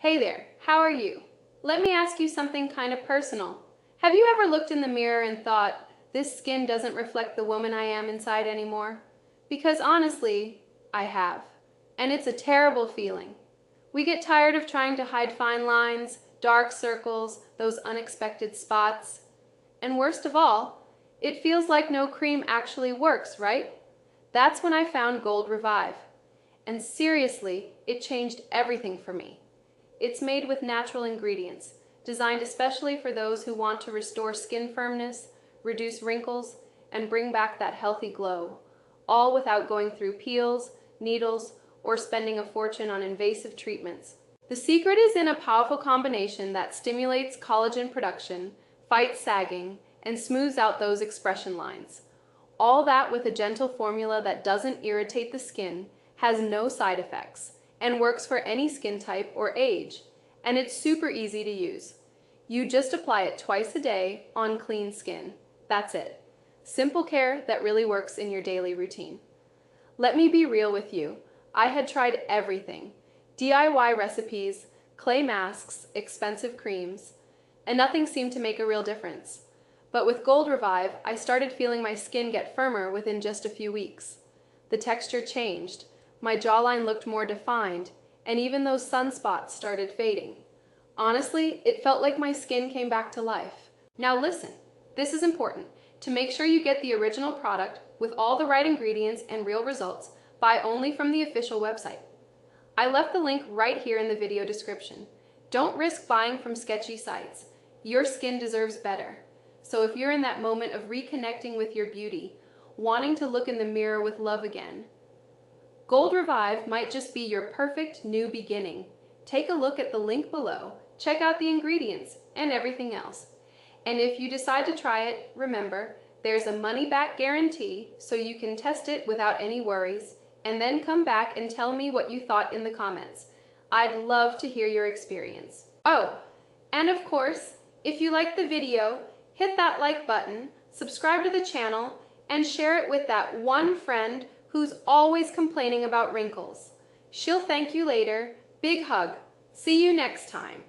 Hey there, how are you? Let me ask you something kind of personal. Have you ever looked in the mirror and thought, this skin doesn't reflect the woman I am inside anymore? Because honestly, I have. And it's a terrible feeling. We get tired of trying to hide fine lines, dark circles, those unexpected spots. And worst of all, it feels like no cream actually works, right? That's when I found GoldRevive. And seriously, it changed everything for me. It's made with natural ingredients, designed especially for those who want to restore skin firmness, reduce wrinkles, and bring back that healthy glow, all without going through peels, needles, or spending a fortune on invasive treatments. The secret is in a powerful combination that stimulates collagen production, fights sagging, and smooths out those expression lines. All that with a gentle formula that doesn't irritate the skin, has no side effects, and works for any skin type or age. And it's super easy to use. You just apply it twice a day on clean skin. That's it. Simple care that really works in your daily routine. Let me be real with you. I had tried everything. DIY recipes, clay masks, expensive creams, and nothing seemed to make a real difference. But with GoldRevive, I started feeling my skin get firmer within just a few weeks. The texture changed, my jawline looked more defined, and even those sunspots started fading. Honestly, it felt like my skin came back to life. Now listen, this is important. To make sure you get the original product with all the right ingredients and real results, buy only from the official website. I left the link right here in the video description. Don't risk buying from sketchy sites. Your skin deserves better. So if you're in that moment of reconnecting with your beauty, wanting to look in the mirror with love again, GoldRevive might just be your perfect new beginning. Take a look at the link below, check out the ingredients and everything else. And if you decide to try it, remember, there's a money-back guarantee, so you can test it without any worries, and then come back and tell me what you thought in the comments. I'd love to hear your experience. Oh, and of course, if you liked the video, hit that like button, subscribe to the channel, and share it with that one friend who's always complaining about wrinkles. She'll thank you later. Big hug. See you next time.